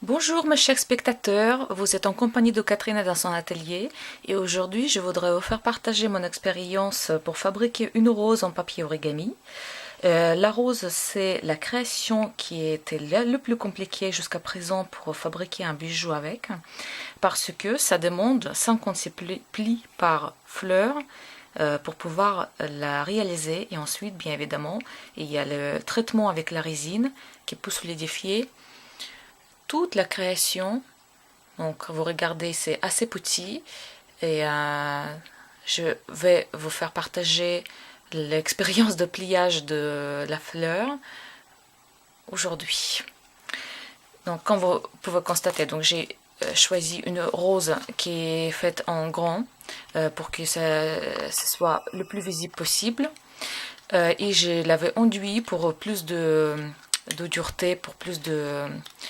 Bonjour mes chers spectateurs, vous êtes en compagnie de Catherine dans son atelier et aujourd'hui je voudrais vous faire partager mon expérience pour fabriquer une rose en papier origami. La rose, c'est la création qui était le plus compliquée jusqu'à présent pour fabriquer un bijou avec, parce que ça demande 56 plis par fleur pour pouvoir la réaliser. Et ensuite, bien évidemment, il y a le traitement avec la résine qui peut solidifier toute la création. Donc vous regardez, c'est assez petit et je vais vous faire partager l'expérience de pliage de la fleur aujourd'hui. Donc comme vous pouvez constater, donc j'ai choisi une rose qui est faite en grand pour que ça soit le plus visible possible. Et je l'avais enduit pour plus de dureté, pour plus de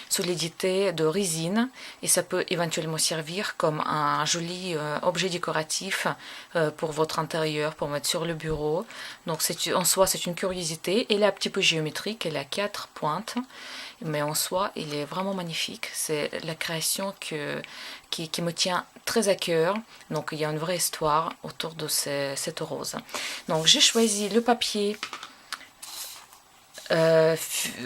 solidité, de résine, et ça peut éventuellement servir comme un joli objet décoratif pour votre intérieur, pour mettre sur le bureau. Donc en soi c'est une curiosité, elle est un petit peu géométrique, elle a 4 pointes, mais en soi il est vraiment magnifique. C'est la création qui me tient très à cœur, donc il y a une vraie histoire autour de cette rose. Donc j'ai choisi le papier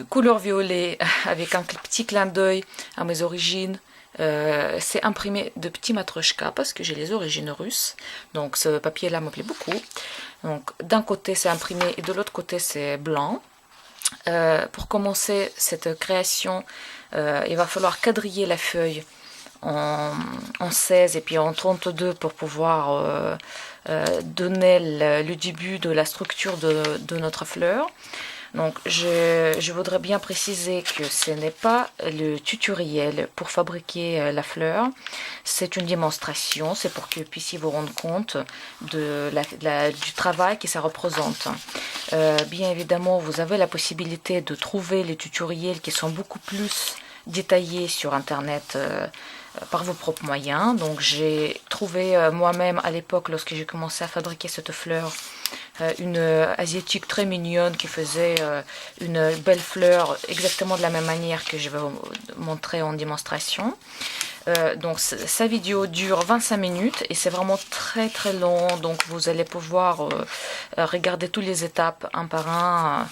couleur violet avec un petit clin d'œil à mes origines. C'est imprimé de petits matryoshka parce que j'ai les origines russes, donc ce papier là me plaît beaucoup. Donc d'un côté c'est imprimé et de l'autre côté c'est blanc. Pour commencer cette création, il va falloir quadriller la feuille en 16 et puis en 32 pour pouvoir donner le début de la structure de notre fleur. Donc je voudrais bien préciser que ce n'est pas le tutoriel pour fabriquer la fleur, c'est une démonstration, c'est pour que vous puissiez vous rendre compte du travail que ça représente. Bien évidemment, vous avez la possibilité de trouver les tutoriels qui sont beaucoup plus détaillés sur internet par vos propres moyens. Donc j'ai trouvé moi-même à l'époque, lorsque j'ai commencé à fabriquer cette fleur, une asiatique très mignonne qui faisait une belle fleur exactement de la même manière que je vais vous montrer en démonstration. Donc sa vidéo dure 25 minutes et c'est vraiment très très long, donc vous allez pouvoir regarder toutes les étapes un par un,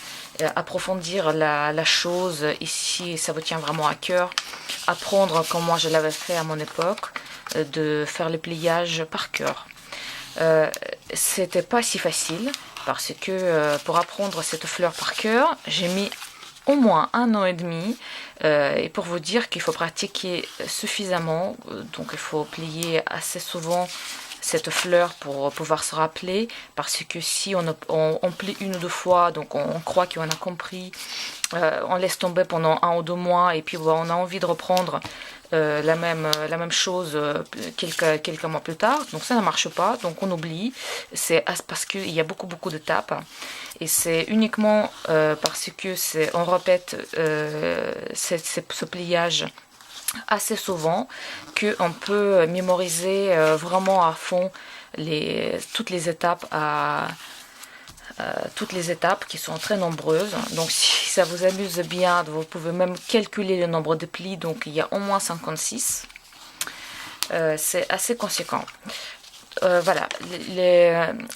approfondir la chose ici, ça vous tient vraiment à cœur, apprendre comme moi je l'avais fait à mon époque, de faire le pliage par cœur. C'était pas si facile parce que pour apprendre cette fleur par cœur, j'ai mis au moins 1 an et demi, et pour vous dire qu'il faut pratiquer suffisamment, donc il faut plier assez souvent cette fleur pour pouvoir se rappeler, parce que si on plie une ou deux fois, donc on croit qu'on a compris, on laisse tomber pendant 1 ou 2 mois et puis on a envie de reprendre la même chose quelques mois plus tard, donc ça ne marche pas, donc on oublie. C'est parce qu'il y a beaucoup d'étapes et c'est uniquement parce que on répète ce pliage assez souvent qu'on peut mémoriser vraiment à fond toutes les étapes toutes les étapes qui sont très nombreuses. Donc si ça vous amuse bien, vous pouvez même calculer le nombre de plis, donc il y a au moins 56. C'est assez conséquent. Voilà,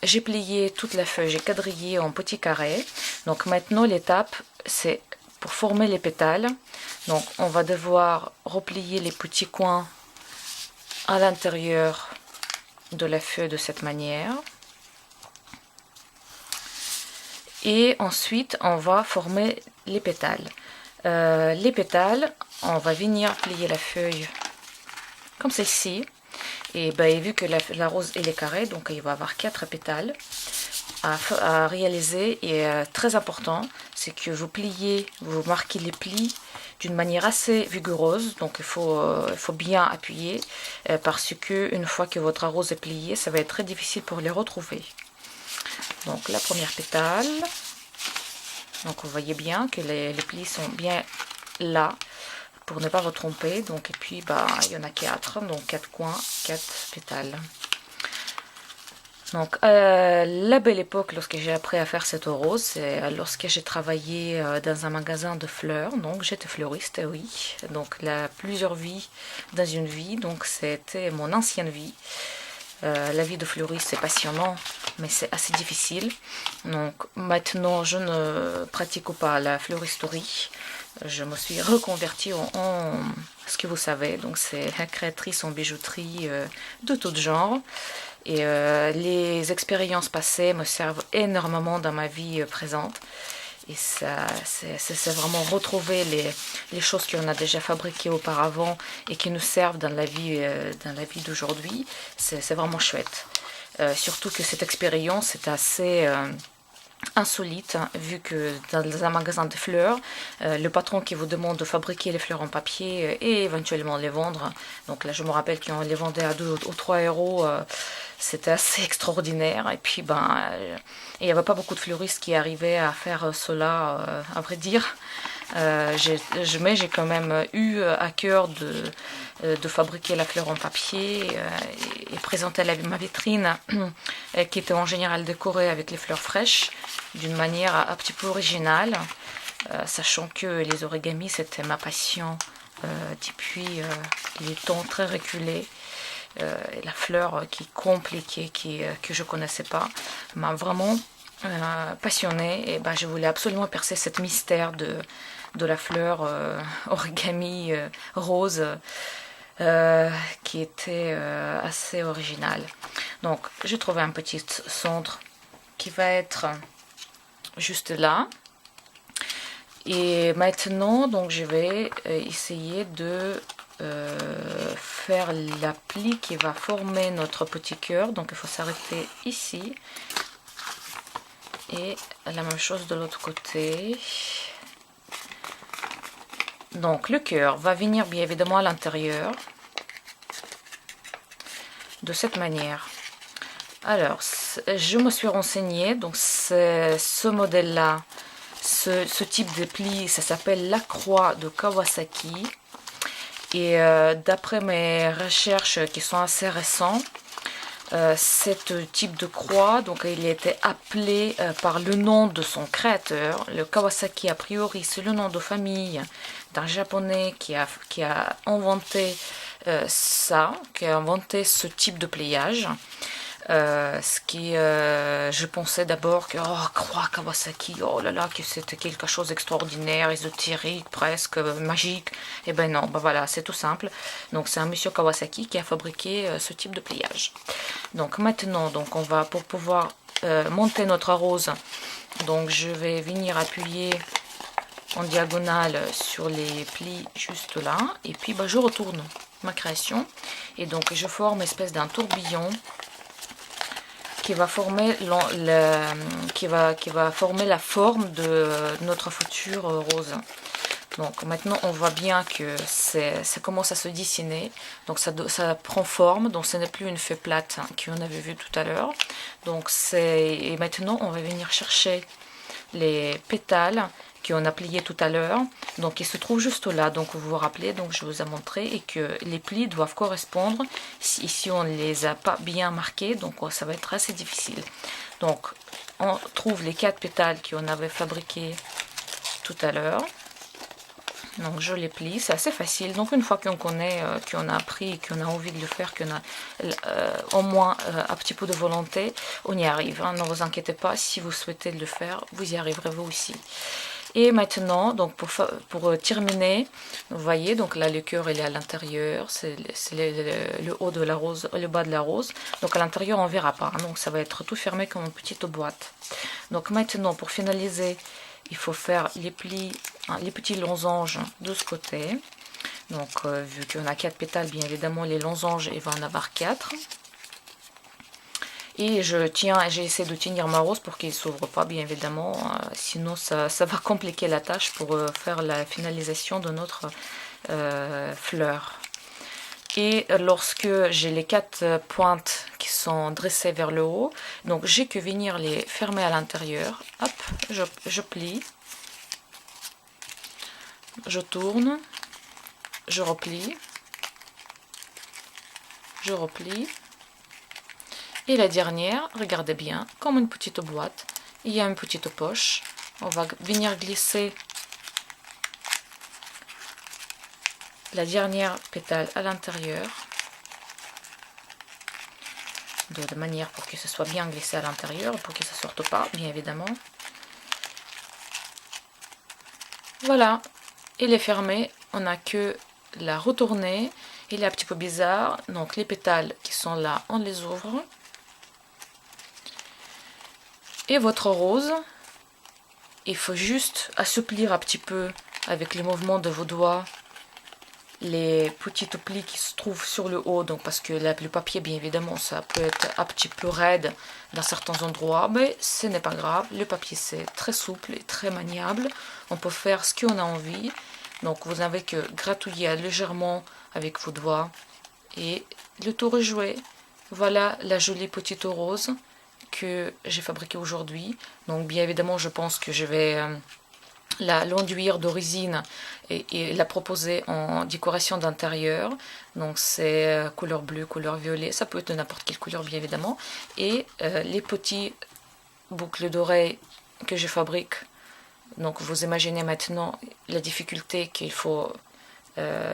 j'ai plié toute la feuille, j'ai quadrillé en petits carrés. Donc maintenant l'étape, c'est pour former les pétales. Donc on va devoir replier les petits coins à l'intérieur de la feuille de cette manière. Et ensuite on va former les pétales. Les pétales, on va venir plier la feuille comme celle-ci. Et vu que la rose elle est carrée, donc il va y avoir 4 pétales à réaliser. Et très important, c'est que vous marquez les plis d'une manière assez vigoureuse, donc il faut bien appuyer, parce que une fois que votre rose est pliée, ça va être très difficile pour les retrouver. Donc la première pétale, donc vous voyez bien que les plis sont bien là pour ne pas vous tromper. Donc et puis il y en a 4, donc 4 coins, 4 pétales. Donc, la belle époque, lorsque j'ai appris à faire cette rose, c'est lorsque j'ai travaillé dans un magasin de fleurs. Donc, j'étais fleuriste, oui. Donc, plusieurs vies dans une vie. Donc, c'était mon ancienne vie. La vie de fleuriste, c'est passionnant, mais c'est assez difficile. Donc, maintenant, je ne pratique pas la fleuristerie. Je me suis reconvertie en ce que vous savez. Donc, c'est la créatrice en bijouterie de tout genre. Et les expériences passées me servent énormément dans ma vie présente. Et ça, c'est vraiment retrouver les choses qu'on a déjà fabriquées auparavant et qui nous servent dans la vie d'aujourd'hui. C'est vraiment chouette. Surtout que cette expérience est assez insolite, hein, vu que dans un magasin de fleurs, le patron qui vous demande de fabriquer les fleurs en papier et éventuellement les vendre, donc là je me rappelle qu'on les vendait à 2 ou 3 euros, c'était assez extraordinaire. Et puis il n'y avait pas beaucoup de fleuristes qui arrivaient à faire cela, à vrai dire. Mais j'ai quand même eu à cœur de fabriquer la fleur en papier et présenter ma vitrine qui était en général décorée avec les fleurs fraîches d'une manière un petit peu originale, sachant que les origamis c'était ma passion depuis les temps très reculés. La fleur qui est compliquée, que je ne connaissais pas, m'a vraiment passionnée. Et je voulais absolument percer ce mystère de la fleur origami rose qui était assez original. Donc j'ai trouvé un petit centre qui va être juste là. Et maintenant, donc je vais essayer de faire la pli qui va former notre petit cœur. Donc il faut s'arrêter ici. Et la même chose de l'autre côté. Donc le cœur va venir bien évidemment à l'intérieur. De cette manière. Alors, je me suis renseignée. Donc ce modèle-là, ce type de pli, ça s'appelle la croix de Kawasaki. Et d'après mes recherches qui sont assez récentes, ce type de croix, donc il était appelé par le nom de son créateur. Le Kawasaki, a priori, c'est le nom de famille d'un japonais qui a inventé qui a inventé ce type de pliage. Ce qui, je pensais d'abord que croix Kawasaki, oh là là, que c'était quelque chose d'extraordinaire, ésotérique, presque magique. Et ben non, voilà, c'est tout simple. Donc c'est un monsieur Kawasaki qui a fabriqué ce type de pliage. Donc maintenant, donc on va pour pouvoir monter notre rose. Donc je vais venir appuyer en diagonale sur les plis juste là, et puis je retourne ma création, et donc je forme une espèce d'un tourbillon qui va former la forme de notre futur rose. Donc maintenant on voit bien que ça commence à se dessiner, donc ça prend forme, donc ce n'est plus une feuille plate qu'on avait vu tout à l'heure. Donc et maintenant on va venir chercher les pétales qu'on a pliés tout à l'heure, donc ils se trouvent juste là. Donc vous vous rappelez, donc je vous ai montré, et que les plis doivent correspondre. Ici on ne les a pas bien marqués, donc ça va être assez difficile. Donc on trouve les 4 pétales qu'on avait fabriqués tout à l'heure. Donc je les plie, c'est assez facile. Donc une fois qu'on connaît, qu'on a appris, qu'on a envie de le faire, qu'on a au moins un petit peu de volonté, on y arrive. Ne vous inquiétez pas, si vous souhaitez le faire, vous y arriverez vous aussi. Et maintenant, donc pour terminer, vous voyez, donc là le cœur il est à l'intérieur, c'est le haut de la rose, le bas de la rose. Donc à l'intérieur on ne verra pas, donc ça va être tout fermé comme une petite boîte. Donc maintenant pour finaliser, il faut faire les plis, les petits losanges de ce côté. Donc vu qu'on a 4 pétales, bien évidemment les losanges il va en avoir 4. Et j'ai essayé de tenir ma rose pour qu'il ne s'ouvre pas, bien évidemment, sinon ça va compliquer la tâche pour faire la finalisation de notre fleur. Et lorsque j'ai les 4 pointes qui sont dressées vers le haut, donc j'ai que venir les fermer à l'intérieur. Hop, je plie, je tourne, je replie, Et la dernière, regardez bien, comme une petite boîte, il y a une petite poche. On va venir glisser la dernière pétale à l'intérieur, de manière pour que ce soit bien glissé à l'intérieur, pour que ça ne sorte pas, bien évidemment. Voilà, il est fermé, on n'a que la retourner. Il est un petit peu bizarre, donc les pétales qui sont là, on les ouvre. Et votre rose, il faut juste assouplir un petit peu avec les mouvements de vos doigts les petites plis qui se trouvent sur le haut, donc parce que le papier, bien évidemment, ça peut être un petit peu raide dans certains endroits, mais ce n'est pas grave. Le papier, c'est très souple et très maniable. On peut faire ce qu'on a envie. Donc, vous n'avez que gratouiller légèrement avec vos doigts et le tour est joué. Voilà la jolie petite rose que j'ai fabriquée aujourd'hui. Donc, bien évidemment, je pense que je vais l'enduire de résine et la proposer en décoration d'intérieur. Donc c'est couleur bleue, couleur violet, ça peut être n'importe quelle couleur bien évidemment. Et les petits boucles d'oreilles que je fabrique, donc vous imaginez maintenant la difficulté qu'il faut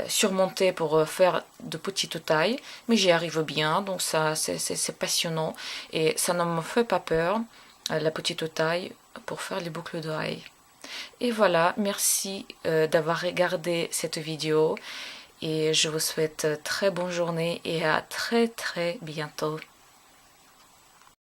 surmonter pour faire de petites tailles, mais j'y arrive bien, donc ça c'est passionnant et ça ne me fait pas peur, la petite taille pour faire les boucles d'oreilles. Et voilà, merci d'avoir regardé cette vidéo et je vous souhaite très bonne journée et à très bientôt.